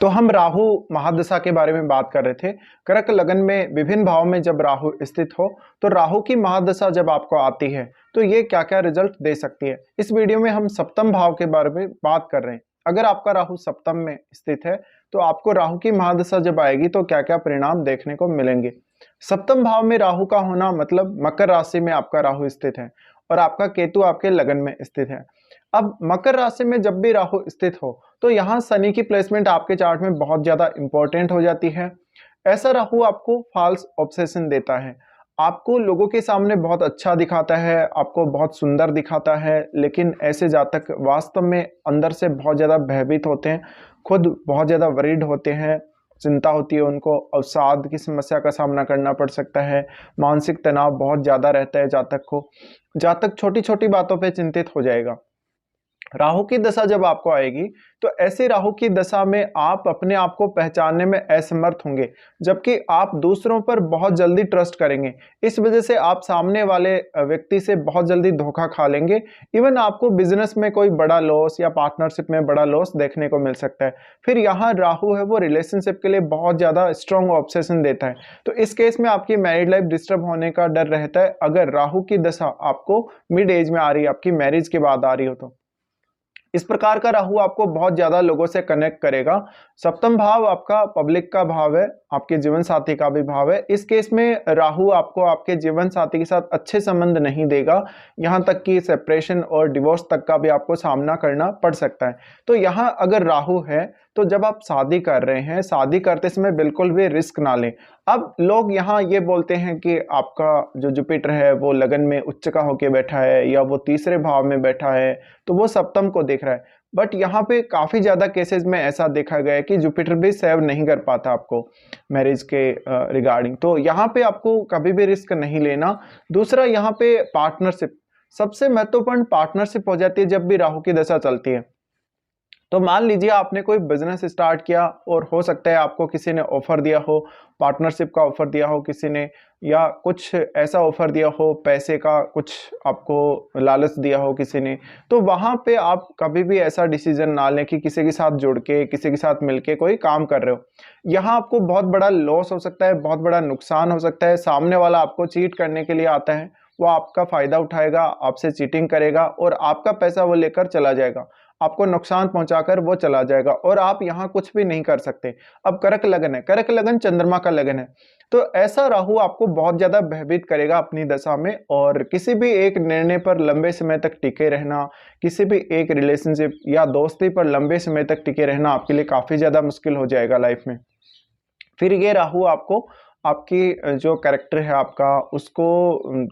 तो हम राहु महादशा के बारे में बात कर रहे थे। कर्क लगन में विभिन्न भाव में जब राहु स्थित हो तो राहु की महादशा जब आपको आती है तो ये क्या क्या रिजल्ट दे सकती है। इस वीडियो में हम सप्तम भाव के बारे में बात कर रहे हैं। अगर आपका राहु सप्तम में स्थित है तो आपको राहु की महादशा जब आएगी तो क्या क्या परिणाम देखने को मिलेंगे। सप्तम भाव में राहु का होना मतलब मकर राशि में आपका राहु स्थित है और आपका केतु आपके लगन में स्थित है। अब मकर राशि में जब भी राहु स्थित हो तो यहाँ शनि की प्लेसमेंट आपके चार्ट में बहुत ज्यादा इंपॉर्टेंट हो जाती है। ऐसा राहु आपको फॉल्स ऑब्सेशन देता है, आपको लोगों के सामने बहुत अच्छा दिखाता है, आपको बहुत सुंदर दिखाता है, लेकिन ऐसे जातक वास्तव में अंदर से बहुत ज्यादा भयभीत होते हैं, खुद बहुत ज्यादा वरीड होते हैं, चिंता होती है उनको, अवसाद की समस्या का सामना करना पड़ सकता है, मानसिक तनाव बहुत ज्यादा रहता है जातक को। जातक छोटी छोटी बातों पे चिंतित हो जाएगा। राहु की दशा जब आपको आएगी तो ऐसी राहु की दशा में आप अपने आप को पहचानने में असमर्थ होंगे, जबकि आप दूसरों पर बहुत जल्दी ट्रस्ट करेंगे। इस वजह से आप सामने वाले व्यक्ति से बहुत जल्दी धोखा खा लेंगे। इवन आपको बिजनेस में कोई बड़ा लॉस या पार्टनरशिप में बड़ा लॉस देखने को मिल सकता है। फिर यहाँ राहु है वो रिलेशनशिप के लिए बहुत ज्यादा स्ट्रॉन्ग ऑब्सेशन देता है, तो इस केस में आपकी मैरिड लाइफ डिस्टर्ब होने का डर रहता है। अगर राहु की दशा आपको मिड एज में आ रही है, आपकी मैरिज के बाद आ रही हो तो इस प्रकार का राहु आपको बहुत ज्यादा लोगों से कनेक्ट करेगा। सप्तम भाव आपका पब्लिक का भाव है, आपके जीवन साथी का भी भाव है। इस केस में राहु आपको आपके जीवन साथी के साथ अच्छे संबंध नहीं देगा, यहाँ तक कि सेपरेशन और डिवोर्स तक का भी आपको सामना करना पड़ सकता है। तो यहाँ अगर राहु है तो जब आप शादी कर रहे हैं, शादी करते समय बिल्कुल भी रिस्क ना लें। अब लोग यहाँ ये बोलते हैं कि आपका जो जुपिटर है वो लगन में उच्च का होके बैठा है या वो तीसरे भाव में बैठा है तो वो सप्तम को देख रहा है, बट यहाँ पे काफी ज्यादा केसेस में ऐसा देखा गया है कि जुपिटर भी सेव नहीं कर पाता आपको मैरिज के रिगार्डिंग। तो यहाँ पे आपको कभी भी रिस्क नहीं लेना। दूसरा यहाँ पे पार्टनरशिप, सबसे महत्वपूर्ण पार्टनरशिप हो जाती है जब भी राहु की दशा चलती है। तो मान लीजिए आपने कोई बिजनेस स्टार्ट किया और हो सकता है आपको किसी ने ऑफर दिया हो, पार्टनरशिप का ऑफर दिया हो किसी ने, या कुछ ऐसा ऑफर दिया हो, पैसे का कुछ आपको लालच दिया हो किसी ने। तो वहां पे आप कभी भी ऐसा डिसीजन ना लें कि किसी के साथ जुड़ के किसी के साथ मिलके कोई काम कर रहे हो। यहाँ आपको बहुत बड़ा लॉस हो सकता है, बहुत बड़ा नुकसान हो सकता है। सामने वाला आपको चीट करने के लिए आता है, वो आपका फायदा उठाएगा, आपसे चीटिंग करेगा और आपका पैसा वो लेकर चला जाएगा, आपको नुकसान पहुंचाकर वो चला जाएगा और आप यहाँ कुछ भी नहीं कर सकते। अब कर्क लगन है, कर्क लगन चंद्रमा का लगन है, तो ऐसा राहु आपको बहुत ज्यादा भयभीत करेगा अपनी दशा में। और किसी भी एक निर्णय पर लंबे समय तक टिके रहना, किसी भी एक रिलेशनशिप या दोस्ती पर लंबे समय तक टिके रहना आपके लिए काफी ज्यादा मुश्किल हो जाएगा लाइफ में। फिर ये राहु आपको आपकी जो कैरेक्टर है आपका उसको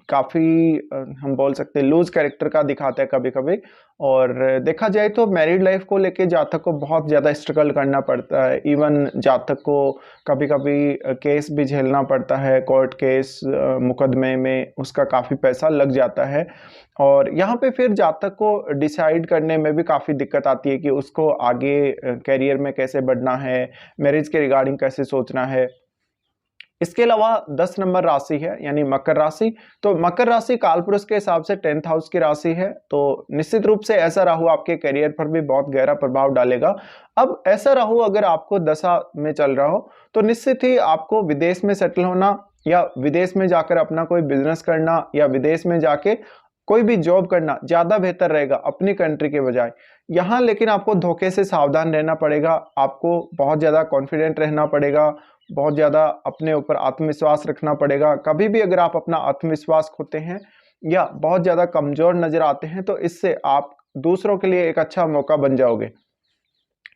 काफ़ी हम बोल सकते हैं लूज कैरेक्टर का दिखाता है कभी कभी। और देखा जाए तो मैरिड लाइफ को लेके जातक को बहुत ज़्यादा स्ट्रगल करना पड़ता है। इवन जातक को कभी कभी केस भी झेलना पड़ता है, कोर्ट केस मुकदमे में उसका काफ़ी पैसा लग जाता है। और यहाँ पे फिर जातक को डिसाइड करने में भी काफ़ी दिक्कत आती है कि उसको आगे कैरियर में कैसे बढ़ना है, मैरिज के रिगार्डिंग कैसे सोचना है। इसके अलावा 10 नंबर राशि है यानी मकर राशि। तो मकर राशि कालपुरुष के हिसाब से 10th हाउस की राशि है, तो निश्चित रूप से ऐसा राहु आपके करियर पर भी बहुत गहरा प्रभाव डालेगा। अब ऐसा राहु अगर आपको दशा में चल रहा हो तो निश्चित ही आपको विदेश में सेटल होना या विदेश में जाकर अपना कोई बिजनेस करना या विदेश में जाके कोई भी जॉब करना ज्यादा बेहतर रहेगा अपनी कंट्री के बजाय। यहाँ लेकिन आपको धोखे से सावधान रहना पड़ेगा, आपको बहुत ज्यादा कॉन्फिडेंट रहना पड़ेगा, बहुत ज़्यादा अपने ऊपर आत्मविश्वास रखना पड़ेगा। कभी भी अगर आप अपना आत्मविश्वास खोते हैं या बहुत ज़्यादा कमज़ोर नज़र आते हैं तो इससे आप दूसरों के लिए एक अच्छा मौका बन जाओगे।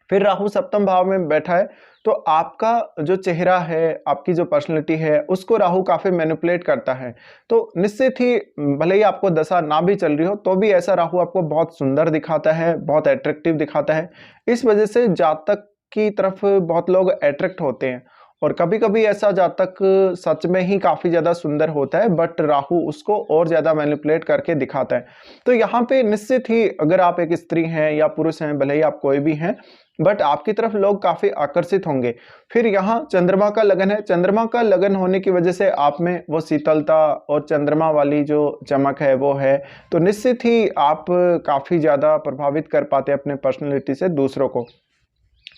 फिर राहु सप्तम भाव में बैठा है तो आपका जो चेहरा है, आपकी जो पर्सनैलिटी है उसको राहु काफ़ी मैनिपुलेट करता है। तो निश्चित ही भले ही आपको दशा ना भी चल रही हो तो भी ऐसा राहु आपको बहुत सुंदर दिखाता है, बहुत अट्रैक्टिव दिखाता है। इस वजह से जातक की तरफ बहुत लोग अट्रैक्ट होते हैं और कभी कभी ऐसा जातक सच में ही काफी ज्यादा सुंदर होता है बट राहु उसको और ज्यादा मैनिपुलेट करके दिखाता है। तो यहाँ पे निश्चित ही अगर आप एक स्त्री हैं या पुरुष हैं, भले ही आप कोई भी हैं, बट आपकी तरफ लोग काफी आकर्षित होंगे। फिर यहाँ चंद्रमा का लगन है, चंद्रमा का लगन होने की वजह से आप में वो शीतलता और चंद्रमा वाली जो चमक है वो है, तो निश्चित ही आप काफी ज्यादा प्रभावित कर पाते हैं अपने पर्सनैलिटी से दूसरों को।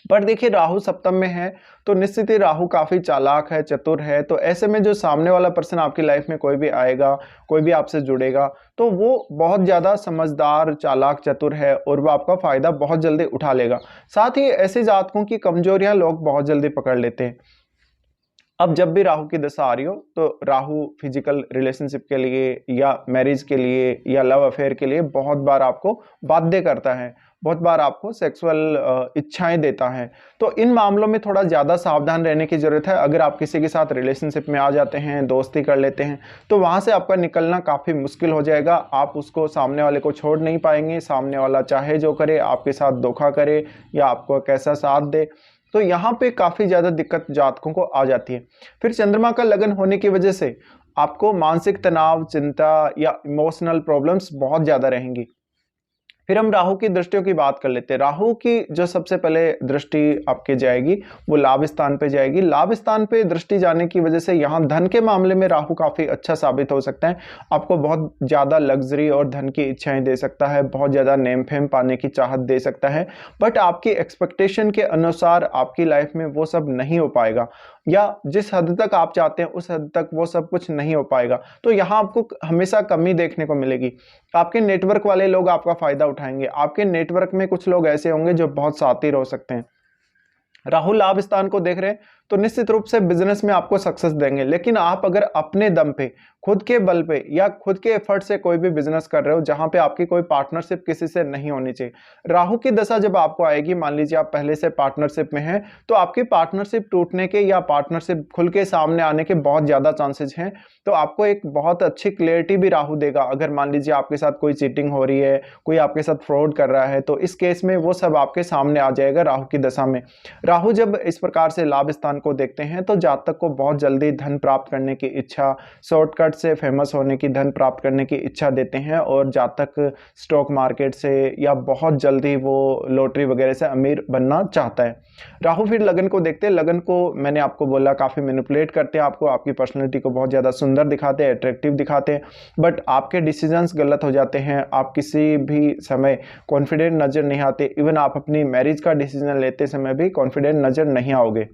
पर देखिए राहु सप्तम में है तो निश्चित ही राहु काफी चालाक है, चतुर है। तो ऐसे में जो सामने वाला पर्सन आपकी लाइफ में कोई भी आएगा, कोई भी आपसे जुड़ेगा, तो वो बहुत ज्यादा समझदार, चालाक, चतुर है और वो आपका फायदा बहुत जल्दी उठा लेगा। साथ ही ऐसे जातकों की कमजोरियां लोग बहुत जल्दी पकड़ लेते हैं। अब जब भी राहु की दशा आ रही हो तो राहु फिजिकल रिलेशनशिप के लिए या मैरिज के लिए या लव अफेयर के लिए बहुत बार आपको बाध्य करता है, बहुत बार आपको सेक्सुअल इच्छाएं देता है। तो इन मामलों में थोड़ा ज़्यादा सावधान रहने की ज़रूरत है। अगर आप किसी के साथ रिलेशनशिप में आ जाते हैं, दोस्ती कर लेते हैं, तो वहाँ से आपका निकलना काफ़ी मुश्किल हो जाएगा। आप उसको, सामने वाले को छोड़ नहीं पाएंगे। सामने वाला चाहे जो करे, आपके साथ धोखा करे या आपको कैसा साथ दे, तो यहाँ पे काफ़ी ज़्यादा दिक्कत जातकों को आ जाती है। फिर चंद्रमा का लगन होने की वजह से आपको मानसिक तनाव, चिंता या इमोशनल प्रॉब्लम्स बहुत ज़्यादा रहेंगी। फिर हम राहु की दृष्टियों की बात कर लेते हैं। राहु की जो सबसे पहले दृष्टि आपके जाएगी वो लाभ स्थान पे जाएगी। लाभ स्थान पे दृष्टि जाने की वजह से यहाँ धन के मामले में राहु काफी अच्छा साबित हो सकता है। आपको बहुत ज्यादा लग्जरी और धन की इच्छाएं दे सकता है, बहुत ज्यादा नेम फेम पाने की चाहत दे सकता है, बट आपकी एक्सपेक्टेशन के अनुसार आपकी लाइफ में वो सब नहीं हो पाएगा, या जिस हद तक आप चाहते हैं उस हद तक वो सब कुछ नहीं हो पाएगा। तो यहाँ आपको हमेशा कमी देखने को मिलेगी। आपके नेटवर्क वाले लोग आपका फायदा उठाएंगे। आपके नेटवर्क में कुछ लोग ऐसे होंगे जो बहुत शातिर हो सकते हैं। राहु लाभ स्थान को देख रहे हैं तो निश्चित रूप से बिजनेस में आपको सक्सेस देंगे, लेकिन आप अगर अपने दम पे, खुद के बल पे या खुद के एफर्ट से कोई भी बिजनेस कर रहे हो जहां पे आपकी कोई पार्टनरशिप किसी से नहीं होनी चाहिए, राहु की दशा जब आपको आएगी, मान लीजिए आप पहले से पार्टनरशिप में हैं, तो आपकी पार्टनरशिप टूटने के या पार्टनरशिप खुल के सामने आने के बहुत ज्यादा चांसेस हैं। तो आपको एक बहुत अच्छी क्लियरिटी भी राहु देगा। अगर मान लीजिए आपके साथ कोई चीटिंग हो रही है, कोई आपके साथ फ्रॉड कर रहा है, तो इस केस में वो सब आपके सामने आ जाएगा राहु की दशा में। राहु जब इस प्रकार से लाभ स्थान को देखते हैं तो जातक को बहुत जल्दी धन प्राप्त करने की इच्छा, शॉर्टकट से फेमस होने की, धन प्राप्त करने की इच्छा देते हैं, और जातक स्टॉक मार्केट से या बहुत जल्दी वो लॉटरी वगैरह से अमीर बनना चाहता है। राहु फिर लगन को देखते हैं। लगन को मैंने आपको बोला काफी मैनिपुलेट करते हैं, आपको, आपकी पर्सनैलिटी को बहुत ज्यादा सुंदर दिखाते हैं, अट्रैक्टिव दिखाते हैं, बट आपके डिसीजंस गलत हो जाते हैं। आप किसी भी समय कॉन्फिडेंट नजर नहीं आते। इवन आप अपनी मैरिज का डिसीजन लेते समय भी कॉन्फिडेंट नजर नहीं आओगे।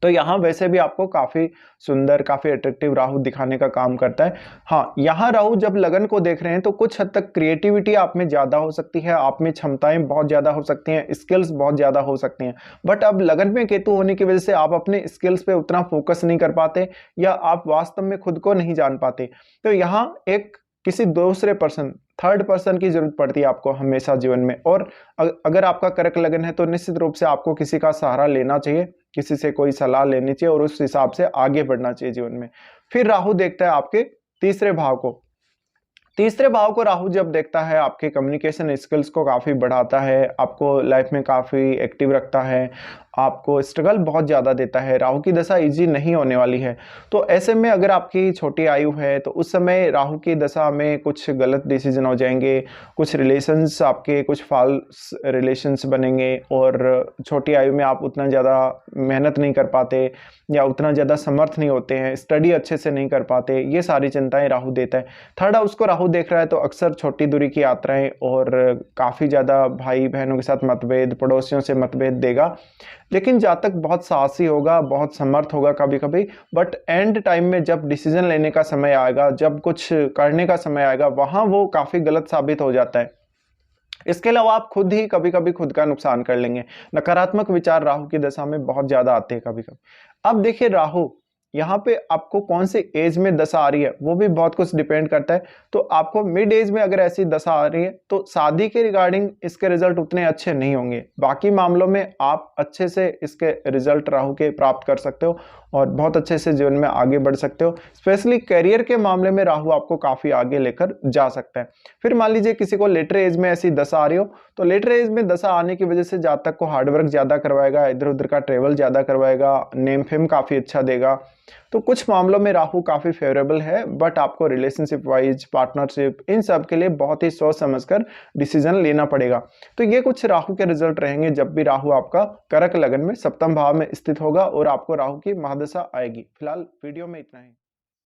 तो यहाँ वैसे भी आपको काफी सुंदर, काफी अट्रैक्टिव राहु दिखाने का काम करता है। हाँ, यहाँ राहु जब लगन को देख रहे हैं तो कुछ हद तक क्रिएटिविटी आप में ज्यादा हो सकती है, आप में क्षमताएं बहुत ज्यादा हो सकती हैं, स्किल्स बहुत ज्यादा हो सकती हैं, बट अब लगन में केतु होने की वजह से आप अपने स्किल्स पे उतना फोकस नहीं कर पाते, या आप वास्तव में खुद को नहीं जान पाते। तो यहाँ एक किसी दूसरे पर्सन, थर्ड पर्सन की जरूरत पड़ती है आपको हमेशा जीवन में। और अगर आपका कर्क लगन है तो निश्चित रूप से आपको किसी का सहारा लेना चाहिए, किसी से कोई सलाह लेनी चाहिए और उस हिसाब से आगे बढ़ना चाहिए जीवन में। फिर राहु देखता है आपके तीसरे भाव को। तीसरे भाव को राहु जब देखता है, आपके कम्युनिकेशन स्किल्स को काफी बढ़ाता है, आपको लाइफ में काफी एक्टिव रखता है, आपको स्ट्रगल बहुत ज़्यादा देता है। राहु की दशा इजी नहीं होने वाली है। तो ऐसे में अगर आपकी छोटी आयु है तो उस समय राहु की दशा में कुछ गलत डिसीजन हो जाएंगे, कुछ रिलेशंस आपके कुछ फॉल्स रिलेशंस बनेंगे, और छोटी आयु में आप उतना ज़्यादा मेहनत नहीं कर पाते या उतना ज़्यादा समर्थ नहीं होते हैं, स्टडी अच्छे से नहीं कर पाते। ये सारी चिंताएं राहु देता है। थर्ड हाउस को राहु देख रहा है तो अक्सर छोटी दूरी की यात्राएं और काफ़ी ज़्यादा भाई बहनों के साथ मतभेद, पड़ोसियों से मतभेद देगा। लेकिन जातक बहुत साहसी होगा, बहुत समर्थ होगा कभी कभी, बट एंड टाइम में जब डिसीजन लेने का समय आएगा, जब कुछ करने का समय आएगा, वहां वो काफी गलत साबित हो जाता है। इसके अलावा आप खुद ही कभी कभी खुद का नुकसान कर लेंगे। नकारात्मक विचार राहु की दशा में बहुत ज्यादा आते हैं कभी कभी। अब देखिए राहु यहाँ पे आपको कौन से एज में दशा आ रही है वो भी बहुत कुछ डिपेंड करता है। तो आपको मिड एज में अगर ऐसी दशा आ रही है तो शादी के रिगार्डिंग इसके रिजल्ट उतने अच्छे नहीं होंगे। बाकी मामलों में आप अच्छे से इसके रिजल्ट राहु के प्राप्त कर सकते हो और बहुत अच्छे से जीवन में आगे बढ़ सकते हो। स्पेशली करियर के मामले में राहु आपको काफी आगे लेकर जा सकता है। फिर मान लीजिए किसी को लेटर एज में ऐसी दशा आ रही हो तो लेटर एज में दशा आने की वजह से जातक को हार्डवर्क ज्यादा करवाएगा, इधर उधर का ट्रेवल ज्यादा करवाएगा, नेम फेम काफी अच्छा देगा। तो कुछ मामलों में राहु काफी फेवरेबल है, बट आपको रिलेशनशिप वाइज, पार्टनरशिप, इन सब के लिए बहुत ही सोच समझकर डिसीजन लेना पड़ेगा। तो ये कुछ राहु के रिजल्ट रहेंगे जब भी राहु आपका कर्क लगन में सप्तम भाव में स्थित होगा और आपको राहु की महादशा आएगी। फिलहाल वीडियो में इतना ही।